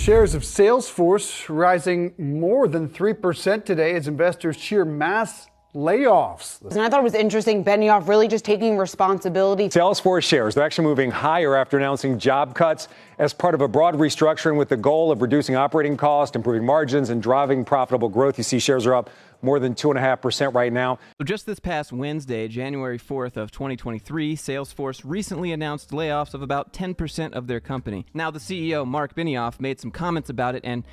Shares of Salesforce rising more than 3% today as investors cheer mass layoffs. And I thought it was interesting, Benioff really just taking responsibility. Salesforce shares, they're actually moving higher after announcing job cuts as part of a broad restructuring with the goal of reducing operating costs, improving margins, and driving profitable growth. You see shares are up more than 2.5% right now. So just this past Wednesday, January 4th of 2023, Salesforce recently announced layoffs of about 10% of their company. Now, the CEO, Mark Benioff, made some comments about it, and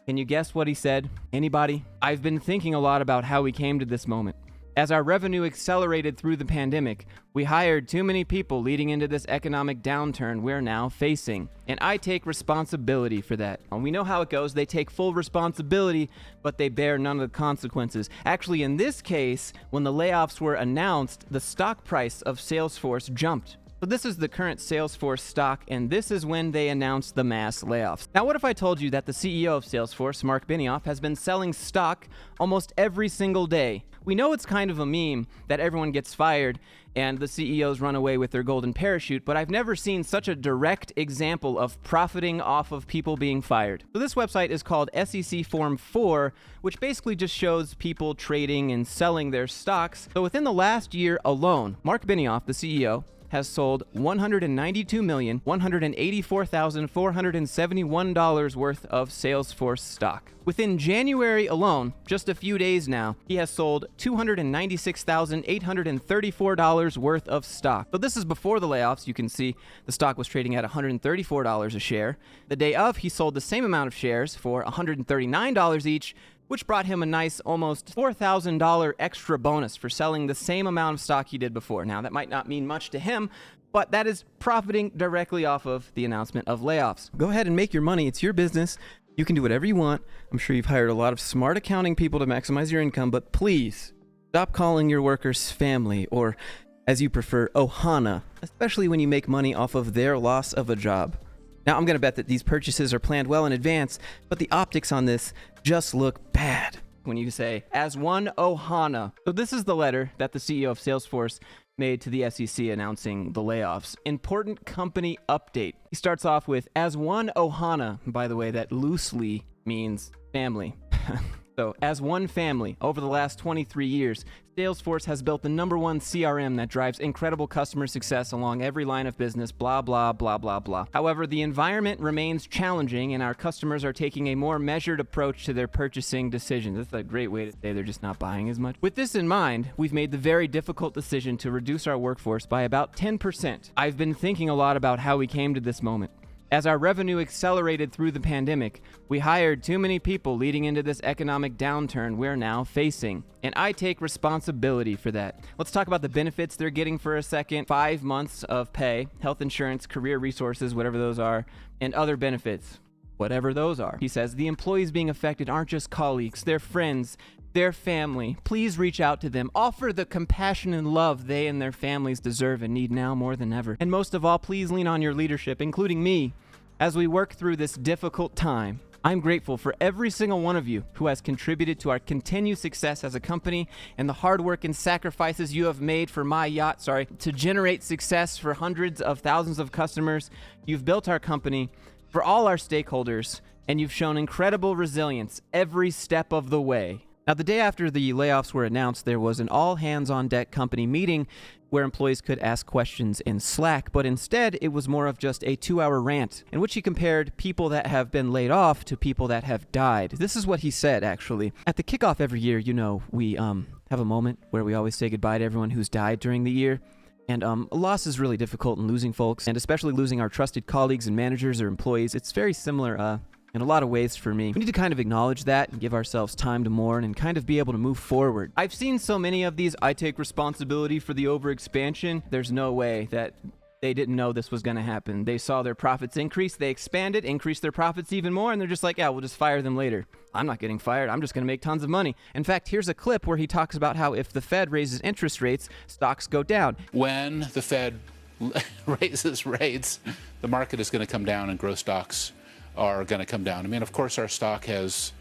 can you guess what he said? Anybody? I've been thinking a lot about how we came to this moment. As our revenue accelerated through the pandemic, we hired too many people leading into this economic downturn we're now facing. And I take responsibility for that. And we know how it goes. They take full responsibility, but they bear none of the consequences. Actually, in this case, when the layoffs were announced, the stock price of Salesforce jumped. So this is the current Salesforce stock, and this is when they announced the mass layoffs. Now, what if I told you that the CEO of Salesforce, Mark Benioff, has been selling stock almost every single day? We know it's kind of a meme that everyone gets fired and the CEOs run away with their golden parachute, but I've never seen such a direct example of profiting off of people being fired. So this website is called SEC Form 4, which basically just shows people trading and selling their stocks. So within the last year alone, Mark Benioff, the CEO, has sold $192,184,471 worth of Salesforce stock. Within January alone, just a few days now, he has sold $296,834 worth of stock. So this is before the layoffs. You can see the stock was trading at $134 a share. The day of, he sold the same amount of shares for $139 each, which brought him a nice almost $4,000 extra bonus for selling the same amount of stock he did before. Now, that might not mean much to him, but that is profiting directly off of the announcement of layoffs. Go ahead and make your money. It's your business. You can do whatever you want. I'm sure you've hired a lot of smart accounting people to maximize your income, but please stop calling your workers family or, as you prefer, ohana, especially when you make money off of their loss of a job. Now, I'm going to bet that these purchases are planned well in advance, but the optics on this just look bad when you say, as one ohana. So this is the letter that the CEO of Salesforce made to the SEC announcing the layoffs. Important company update. He starts off with, as one ohana. By the way, that loosely means family. So, as one family, over the last 23 years, Salesforce has built the #1 CRM that drives incredible customer success along every line of business, blah, blah, blah, blah, blah. However, the environment remains challenging, and our customers are taking a more measured approach to their purchasing decisions. That's a great way to say they're just not buying as much. With this in mind, we've made the very difficult decision to reduce our workforce by about 10%. I've been thinking a lot about how we came to this moment. As our revenue accelerated through the pandemic, we hired too many people leading into this economic downturn we're now facing. And I take responsibility for that. Let's talk about the benefits they're getting for a second. 5 months of pay, health insurance, career resources, whatever those are, and other benefits, whatever those are. He says the employees being affected aren't just colleagues, they're friends, their family. Please reach out to them. Offer the compassion and love they and their families deserve and need now more than ever. And most of all, please lean on your leadership, including me, as we work through this difficult time. I'm grateful for every single one of you who has contributed to our continued success as a company and the hard work and sacrifices you have made for my yacht, to generate success for hundreds of thousands of customers. You've built our company for all our stakeholders, and you've shown incredible resilience every step of the way. Now, the day after the layoffs were announced, there was an all-hands-on-deck company meeting where employees could ask questions in Slack, but instead it was more of just a 2-hour rant in which he compared people that have been laid off to people that have died. This is what he said, actually. At the kickoff every year, we have a moment where we always say goodbye to everyone who's died during the year. And loss is really difficult in losing folks, and especially losing our trusted colleagues and managers or employees. It's very similar in a lot of ways for me. We need to kind of acknowledge that and give ourselves time to mourn and kind of be able to move forward. I've seen so many of these, I take responsibility for the overexpansion. There's no way that they didn't know this was going to happen. They saw their profits increase, they expanded, increased their profits even more, and they're just like, yeah, we'll just fire them later. I'm not getting fired. I'm just going to make tons of money. In fact, here's a clip where he talks about how if the Fed raises interest rates, stocks go down. When the Fed raises rates, the market is going to come down and growth stocks are going to come down. I mean, of course, our stock has,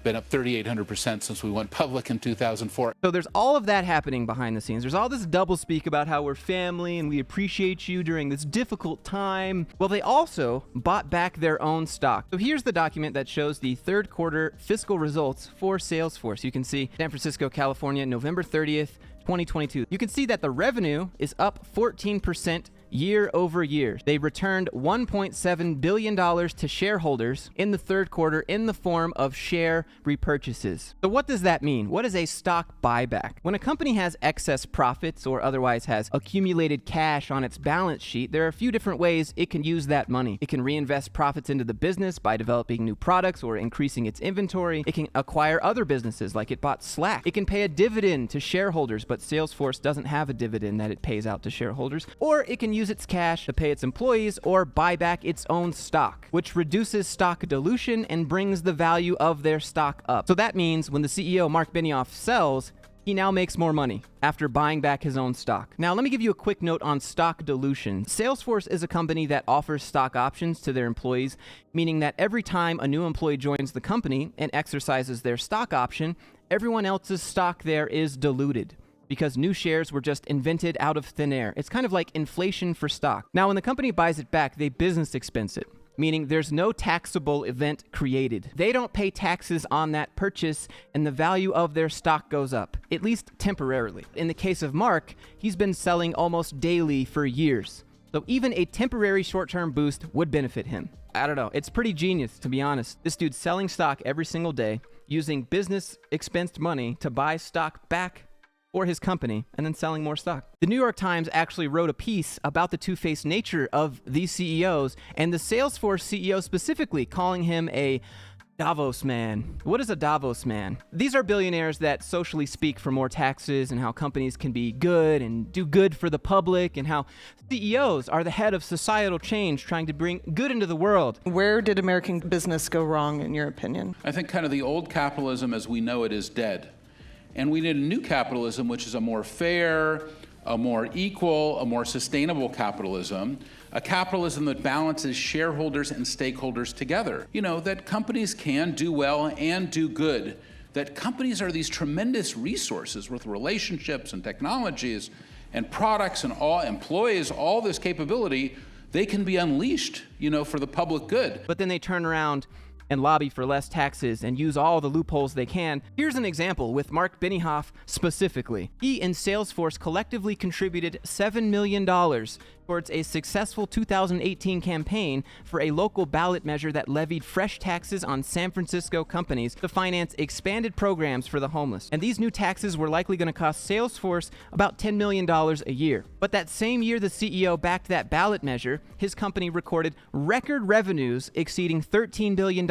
been up 3,800% since we went public in 2004. So there's all of that happening behind the scenes. There's all this doublespeak about how we're family and we appreciate you during this difficult time. Well, they also bought back their own stock. So here's the document that shows the third quarter fiscal results for Salesforce. You can see San Francisco, California, November 30th, 2022. You can see that the revenue is up 14% year over year. They returned $1.7 billion to shareholders in the third quarter in the form of share repurchases. So what does that mean? What is a stock buyback? When a company has excess profits or otherwise has accumulated cash on its balance sheet, there are a few different ways it can use that money. It can reinvest profits into the business by developing new products or increasing its inventory. It can acquire other businesses like it bought Slack. It can pay a dividend to shareholders, but Salesforce doesn't have a dividend that it pays out to shareholders. Or it can use its cash to pay its employees or buy back its own stock, which reduces stock dilution and brings the value of their stock up. So that means when the CEO, Mark Benioff, sells, he now makes more money after buying back his own stock. Now, let me give you a quick note on stock dilution. Salesforce is a company that offers stock options to their employees, meaning that every time a new employee joins the company and exercises their stock option, everyone else's stock there is diluted, because new shares were just invented out of thin air. It's kind of like inflation for stock. Now, when the company buys it back, they business expense it, meaning there's no taxable event created. They don't pay taxes on that purchase, and the value of their stock goes up, at least temporarily. In the case of Mark, he's been selling almost daily for years. So even a temporary short-term boost would benefit him. I don't know. It's pretty genius, to be honest. This dude's selling stock every single day, using business expensed money to buy stock back for his company, and then selling more stock. The New York Times actually wrote a piece about the two-faced nature of these CEOs, and the Salesforce CEO specifically, calling him a Davos man. What is a Davos man? These are billionaires that socially speak for more taxes and how companies can be good and do good for the public, and how CEOs are the head of societal change trying to bring good into the world. Where did American business go wrong, in your opinion? I think kind of the old capitalism as we know it is dead. And we need a new capitalism, which is a more fair, a more equal, a more sustainable capitalism, a capitalism that balances shareholders and stakeholders together. That companies can do well and do good, that companies are these tremendous resources with relationships and technologies and products and all employees, all this capability, they can be unleashed, for the public good. But then they turn around and lobby for less taxes and use all the loopholes they can. Here's an example with Mark Benioff specifically. He and Salesforce collectively contributed $7 million towards a successful 2018 campaign for a local ballot measure that levied fresh taxes on San Francisco companies to finance expanded programs for the homeless. And these new taxes were likely going to cost Salesforce about $10 million a year. But that same year the CEO backed that ballot measure, his company recorded record revenues exceeding $13 billion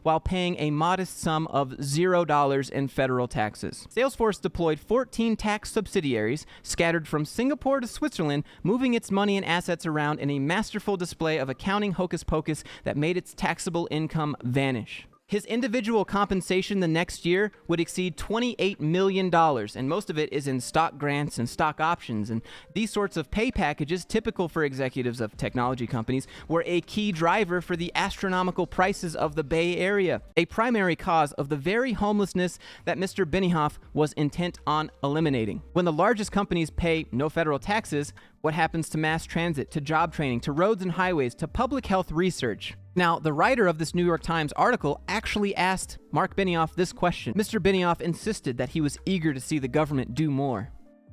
while paying a modest sum of $0 in federal taxes. Salesforce deployed 14 tax subsidiaries scattered from Singapore to Switzerland, moving its money and assets around in a masterful display of accounting hocus pocus that made its taxable income vanish. His individual compensation the next year would exceed $28 million, and most of it is in stock grants and stock options. And these sorts of pay packages, typical for executives of technology companies, were a key driver for the astronomical prices of the Bay Area, a primary cause of the very homelessness that Mr. Benioff was intent on eliminating. When the largest companies pay no federal taxes, what happens to mass transit, to job training, to roads and highways, to public health research? Now, the writer of this New York Times article actually asked Mark Benioff this question. Mr. Benioff insisted that he was eager to see the government do more.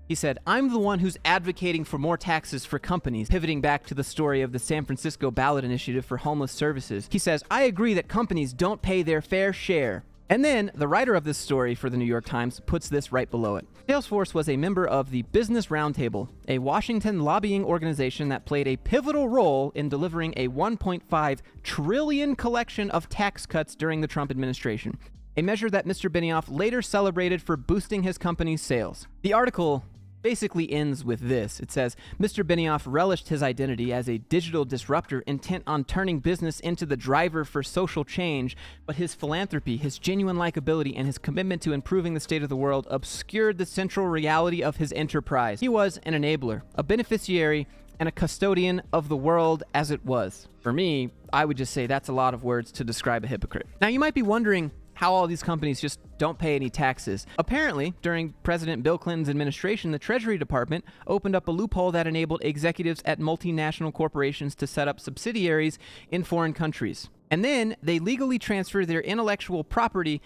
He said, "I'm the one who's advocating for more taxes for companies," pivoting back to the story of the San Francisco ballot initiative for homeless services. He says, "I agree that companies don't pay their fair share." And then the writer of this story for the New York Times puts this right below it. Salesforce was a member of the Business Roundtable, a Washington lobbying organization that played a pivotal role in delivering a $1.5 trillion collection of tax cuts during the Trump administration, a measure that Mr. Benioff later celebrated for boosting his company's sales. The article basically ends with this. It says, Mr. Benioff relished his identity as a digital disruptor intent on turning business into the driver for social change, but his philanthropy, his genuine likability, and his commitment to improving the state of the world obscured the central reality of his enterprise. He was an enabler, a beneficiary, and a custodian of the world as it was. For me, I would just say that's a lot of words to describe a hypocrite. Now, you might be wondering, how all these companies just don't pay any taxes. Apparently, during President Bill Clinton's administration, the Treasury Department opened up a loophole that enabled executives at multinational corporations to set up subsidiaries in foreign countries. And then they legally transfer their intellectual property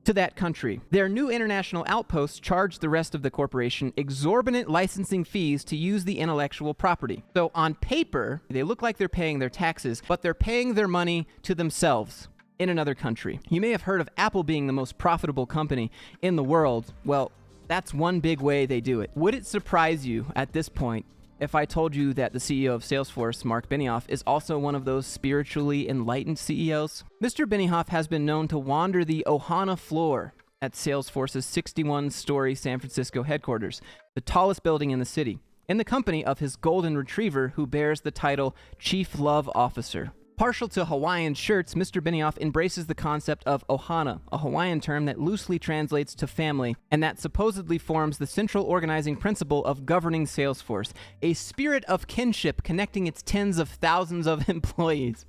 to that country. Their new international outposts charge the rest of the corporation exorbitant licensing fees to use the intellectual property. So on paper, they look like they're paying their taxes, but they're paying their money to themselves in another country. You may have heard of Apple being the most profitable company in the world. Well, that's one big way they do it. Would it surprise you at this point if I told you that the CEO of Salesforce, Mark Benioff, is also one of those spiritually enlightened CEOs? Mr. Benioff has been known to wander the ohana floor at Salesforce's 61-story San Francisco headquarters, the tallest building in the city, in the company of his golden retriever who bears the title Chief Love Officer. Partial to Hawaiian shirts, Mr. Benioff embraces the concept of ohana, a Hawaiian term that loosely translates to family, and that supposedly forms the central organizing principle of governing Salesforce, a spirit of kinship connecting its tens of thousands of employees.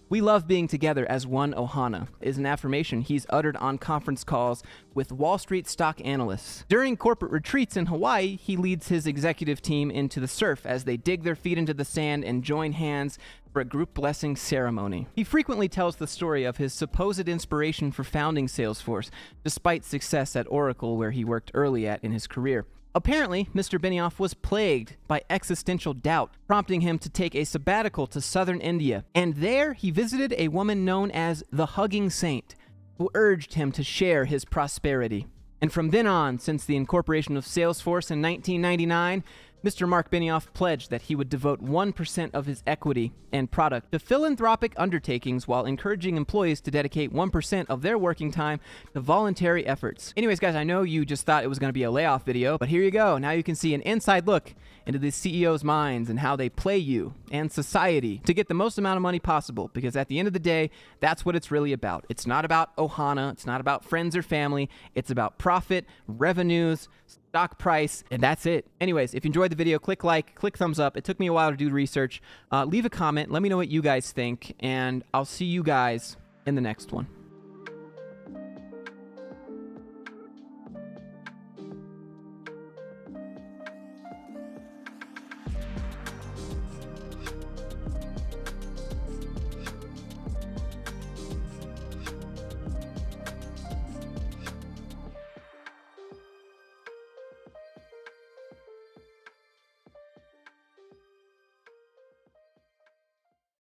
We love being together as one ohana is an affirmation he's uttered on conference calls with Wall Street stock analysts. During corporate retreats in Hawaii, he leads his executive team into the surf as they dig their feet into the sand and join hands for a group blessing ceremony. He frequently tells the story of his supposed inspiration for founding Salesforce, despite success at Oracle, where he worked early in his career. Apparently, Mr. Benioff was plagued by existential doubt, prompting him to take a sabbatical to southern India. And there, he visited a woman known as the Hugging Saint, who urged him to share his prosperity. And from then on, since the incorporation of Salesforce in 1999, Mr. Mark Benioff pledged that he would devote 1% of his equity and product to philanthropic undertakings while encouraging employees to dedicate 1% of their working time to voluntary efforts. Anyways, guys, I know you just thought it was going to be a layoff video, but here you go. Now you can see an inside look into the CEO's minds and how they play you and society to get the most amount of money possible, because at the end of the day, that's what it's really about. It's not about ohana. It's not about friends or family. It's about profit, revenues, stock price, and that's it. Anyways, if you enjoyed the video, click like, click thumbs up. It took me a while to do research. Leave a comment. Let me know what you guys think, and I'll see you guys in the next one.